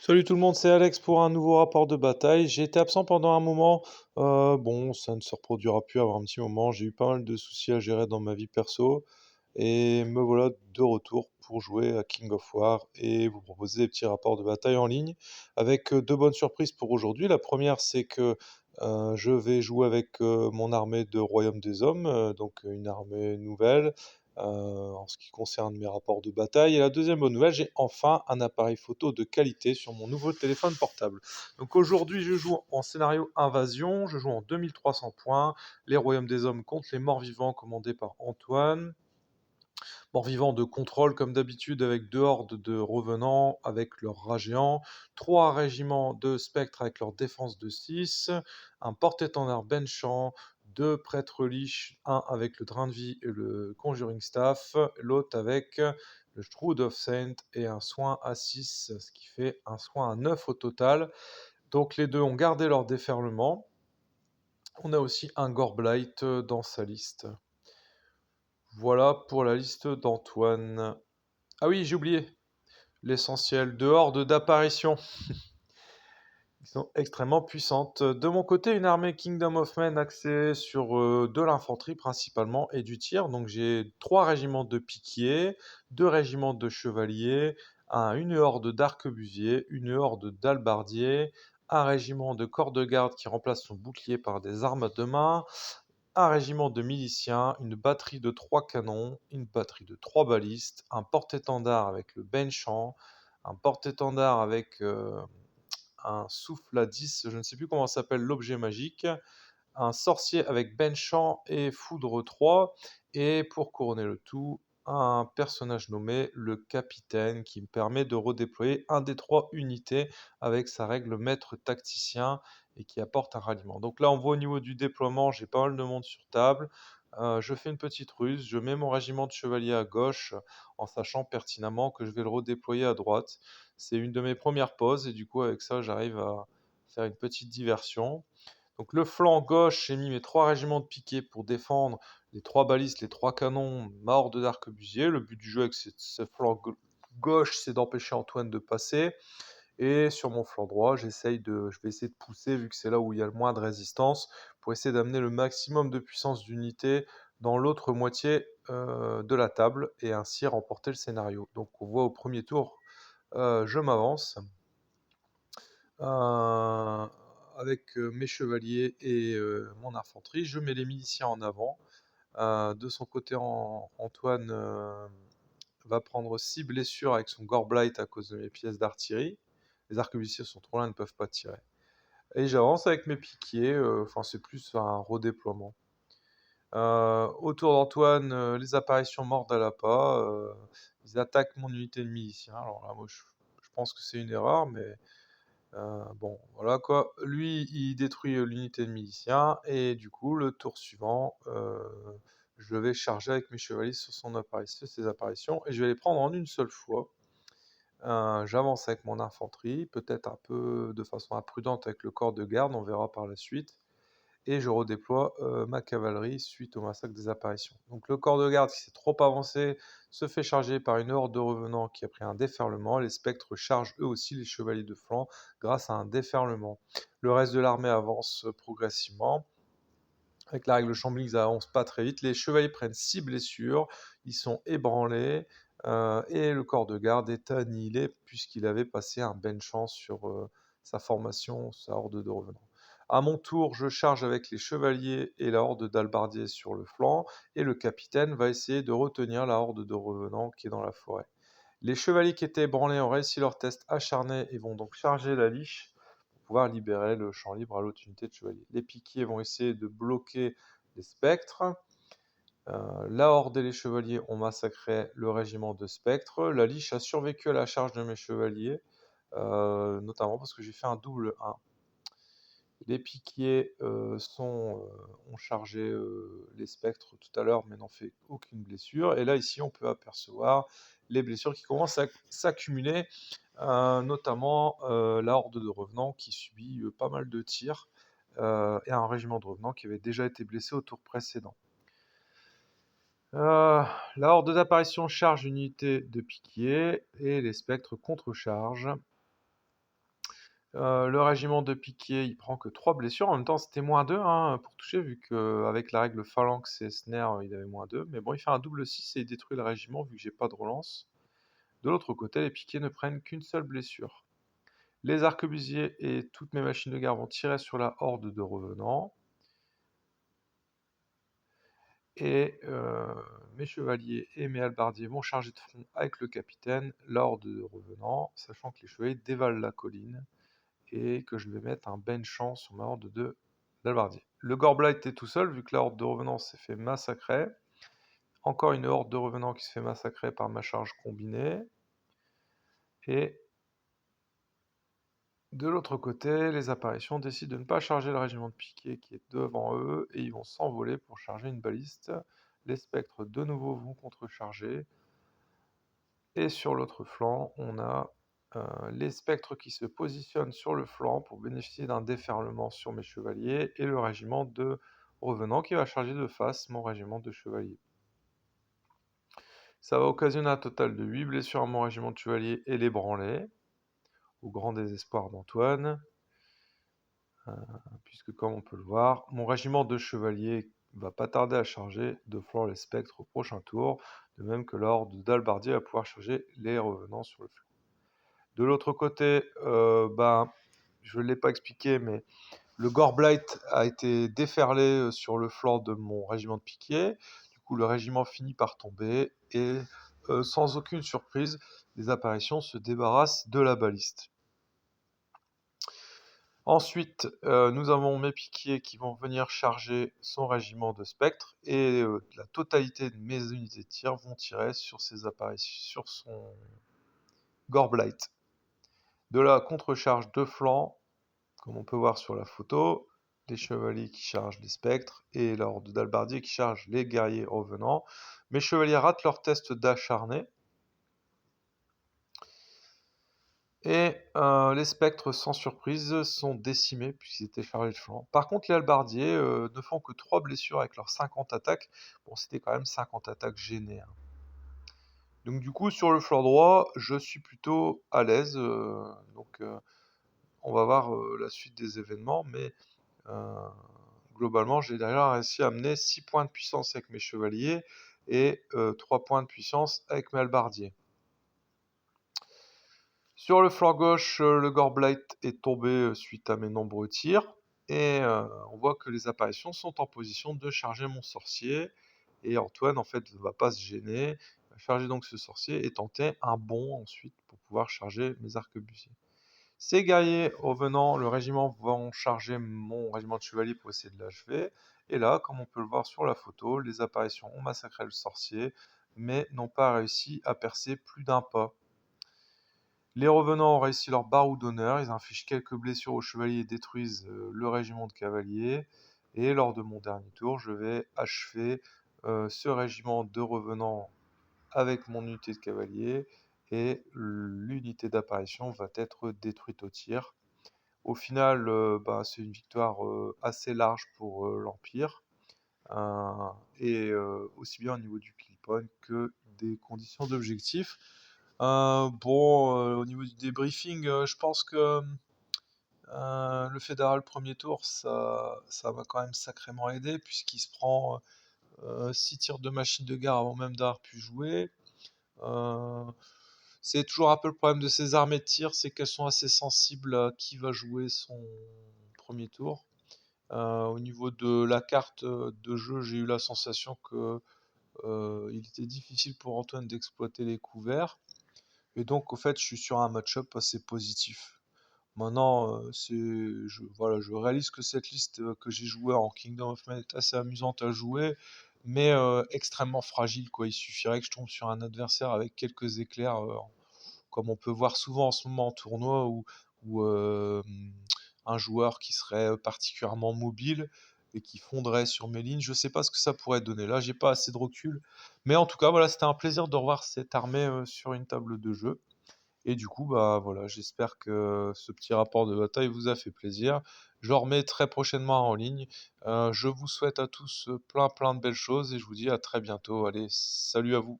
Salut tout le monde, c'est Alex pour un nouveau rapport de bataille. J'ai été absent pendant un moment. Bon, ça ne se reproduira plus avant un petit moment. J'ai eu pas mal de soucis à gérer dans ma vie perso. Et me voilà de retour pour jouer à King of War et vous proposer des petits rapports de bataille en ligne avec deux bonnes surprises pour aujourd'hui. La première, c'est que je vais jouer avec mon armée de Royaume des Hommes, donc une armée nouvelle en ce qui concerne mes rapports de bataille. Et la deuxième bonne nouvelle, j'ai enfin un appareil photo de qualité sur mon nouveau téléphone portable. Donc aujourd'hui, je joue en scénario invasion, je joue en 2300 points, les Royaumes des Hommes contre les morts-vivants commandés par Antoine. Mort-vivant de contrôle comme d'habitude avec deux hordes de revenants avec leurs rats géants, trois régiments de spectres avec leur défense de 6, un porte-étendard Benchant, deux prêtres liches, un avec le drain de vie et le conjuring staff, l'autre avec le Shroud of Saint et un soin à 6, ce qui fait un soin à 9 au total. Donc les deux ont gardé leur déferlement. On a aussi un Gorblight dans sa liste. Voilà pour la liste d'Antoine. Ah oui, j'ai oublié l'essentiel, de hordes d'apparitions. Ils sont extrêmement puissantes. De mon côté, une armée Kingdom of Men axée sur de l'infanterie principalement et du tir. Donc j'ai trois régiments de piquiers, deux régiments de chevaliers, une horde d'arquebusiers, une horde d'albardiers, un régiment de corps de garde qui remplace son bouclier par des armes de main, un régiment de miliciens, une batterie de 3 canons, une batterie de 3 balistes, un porte-étendard avec le Benchant, un porte-étendard avec un souffle à 10, je ne sais plus comment s'appelle l'objet magique, un sorcier avec Benchant et foudre 3, et pour couronner le tout, un personnage nommé le capitaine qui me permet de redéployer un des trois unités avec sa règle maître tacticien et qui apporte un ralliement. Donc là on voit au niveau du déploiement, j'ai pas mal de monde sur table. Je fais une petite ruse, je mets mon régiment de chevaliers à gauche en sachant pertinemment que je vais le redéployer à droite. C'est une de mes premières pauses et du coup avec ça j'arrive à faire une petite diversion. Donc le flanc gauche, j'ai mis mes trois régiments de piquets pour défendre les trois balistes, les trois canons, ma horde d'arquebusiers. Le but du jeu avec ce flanc gauche, c'est d'empêcher Antoine de passer. Et sur mon flanc droit, je vais essayer de pousser, vu que c'est là où il y a le moins de résistance, pour essayer d'amener le maximum de puissance d'unité dans l'autre moitié de la table et ainsi remporter le scénario. Donc on voit au premier tour, je m'avance. Euh, avec mes chevaliers et mon infanterie. Je mets les miliciens en avant. De son côté, Antoine va prendre 6 blessures avec son Gorblight à cause de mes pièces d'artillerie. Les arquebusiers sont trop loin, ils ne peuvent pas tirer. Et j'avance avec mes piquiers, enfin c'est plus un redéploiement. Autour d'Antoine, les apparitions mordent à l'appât. Ils attaquent mon unité de miliciens. Alors là, moi je pense que c'est une erreur, mais bon, voilà quoi. Lui, il détruit l'unité de miliciens, et du coup, le tour suivant, je vais charger avec mes chevaliers sur ses apparitions, et je vais les prendre en une seule fois. J'avance avec mon infanterie, peut-être un peu de façon imprudente avec le corps de garde, on verra par la suite et je redéploie ma cavalerie suite au massacre des apparitions. Donc le corps de garde qui s'est trop avancé se fait charger par une horde de revenants qui a pris un déferlement. Les spectres chargent eux aussi les chevaliers de flanc grâce à un déferlement. Le reste de l'armée avance progressivement. Avec la règle Chambly, ils avancent pas très vite. Les chevaliers prennent 6 blessures, ils sont ébranlés, et le corps de garde est annihilé puisqu'il avait passé un benchant sur sa formation, sa horde de revenants. À mon tour, je charge avec les chevaliers et la horde d'albardiers sur le flanc, et le capitaine va essayer de retenir la horde de revenants qui est dans la forêt. Les chevaliers qui étaient ébranlés ont réussi leur test acharné et vont donc charger la liche pour pouvoir libérer le champ libre à l'autre unité de chevaliers. Les piquiers vont essayer de bloquer les spectres. La horde et les chevaliers ont massacré le régiment de spectres. La liche a survécu à la charge de mes chevaliers, notamment parce que j'ai fait un double 1. Les piquiers ont chargé les spectres tout à l'heure, mais n'ont fait aucune blessure. Et là, ici, on peut apercevoir les blessures qui commencent à s'accumuler, notamment la horde de revenants qui subit pas mal de tirs, et un régiment de revenants qui avait déjà été blessé au tour précédent. La horde d'apparition charge une unité de piquiers et les spectres contre-chargent. Le régiment de piqué, il prend que 3 blessures. En même temps, c'était -2, hein, pour toucher, vu qu'avec la règle phalanx et snare, il avait -2. Mais bon, il fait un double 6 et il détruit le régiment, vu que j'ai pas de relance. De l'autre côté, les piqués ne prennent qu'une seule blessure. Les arquebusiers et toutes mes machines de guerre vont tirer sur la horde de revenants. Et mes chevaliers et mes halbardiers vont charger de front avec le capitaine, la horde de revenants, sachant que les chevaliers dévalent la colline et que je vais mettre un benchant sur ma horde de d'halbardiers. Le Gorblight est tout seul, vu que la horde de revenants s'est fait massacrer. Encore une horde de revenants qui se fait massacrer par ma charge combinée. Et de l'autre côté, les apparitions décident de ne pas charger le régiment de piquet qui est devant eux, et ils vont s'envoler pour charger une baliste. Les spectres de nouveau vont contrecharger. Et sur l'autre flanc, on a les spectres qui se positionnent sur le flanc pour bénéficier d'un déferlement sur mes chevaliers, et le régiment de revenants qui va charger de face mon régiment de chevaliers. Ça va occasionner un total de 8 blessures à mon régiment de chevaliers et l'ébranler, au grand désespoir d'Antoine, puisque comme on peut le voir, mon régiment de chevaliers va pas tarder à charger de flanc les spectres au prochain tour, de même que l'ordre d'Albardier va pouvoir charger les revenants sur le flanc. De l'autre côté, je ne l'ai pas expliqué, mais le Gorblight a été déferlé sur le flanc de mon régiment de piquet. Du coup, le régiment finit par tomber et, sans aucune surprise, les apparitions se débarrassent de la baliste. Ensuite, nous avons mes piquiers qui vont venir charger son régiment de spectres, et la totalité de mes unités de tir vont tirer sur ses apparitions, sur son Gorblight. De la contre-charge de flanc, comme on peut voir sur la photo, les chevaliers qui chargent les spectres et l'ordre d'halbardier qui charge les guerriers revenants. Mes chevaliers ratent leur test d'acharné. Et les spectres, sans surprise, sont décimés puisqu'ils étaient chargés de flanc. Par contre, les halbardiers ne font que 3 blessures avec leurs 50 attaques. Bon, c'était quand même 50 attaques gênées, hein. Donc du coup, sur le flanc droit, je suis plutôt à l'aise. On va voir la suite des événements, mais globalement, j'ai derrière réussi à amener 6 points de puissance avec mes chevaliers et 3 points de puissance avec mes halbardiers. Sur le flanc gauche, le Gorblight est tombé suite à mes nombreux tirs, et on voit que les apparitions sont en position de charger mon sorcier, et Antoine en fait ne va pas se gêner, il va charger donc ce sorcier et tenter un bond ensuite pour pouvoir charger mes arquebusiers. Ces guerriers revenant, le régiment vont charger mon régiment de chevaliers pour essayer de l'achever, et là, comme on peut le voir sur la photo, les apparitions ont massacré le sorcier, mais n'ont pas réussi à percer plus d'un pas. Les revenants ont réussi leur barreau d'honneur, ils infligent quelques blessures aux chevaliers et détruisent le régiment de cavaliers. Et lors de mon dernier tour, je vais achever ce régiment de revenants avec mon unité de cavaliers, et l'unité d'apparition va être détruite au tir. Au final, c'est une victoire assez large pour l'Empire, et aussi bien au niveau du kill point que des conditions d'objectif. Au niveau du débriefing, je pense que le fédéral premier tour, ça m'a quand même sacrément aidé, puisqu'il se prend 6 tirs de machine de guerre avant même d'avoir pu jouer. C'est toujours un peu le problème de ces armées de tir, c'est qu'elles sont assez sensibles à qui va jouer son premier tour. Au niveau de la carte de jeu, j'ai eu la sensation que il était difficile pour Antoine d'exploiter les couverts. Et donc, au fait, je suis sur un match-up assez positif. Maintenant, je réalise que cette liste que j'ai jouée en Kingdom of Man est assez amusante à jouer, mais extrêmement fragile, quoi. Il suffirait que je tombe sur un adversaire avec quelques éclairs, comme on peut voir souvent en ce moment en tournoi, ou un joueur qui serait particulièrement mobile et qui fondrait sur mes lignes. Je ne sais pas ce que ça pourrait donner. Là, j'ai pas assez de recul. Mais en tout cas, voilà, c'était un plaisir de revoir cette armée sur une table de jeu. Et du coup, voilà, j'espère que ce petit rapport de bataille vous a fait plaisir. Je le remets très prochainement en ligne. Je vous souhaite à tous plein plein de belles choses, et je vous dis à très bientôt. Allez, salut à vous.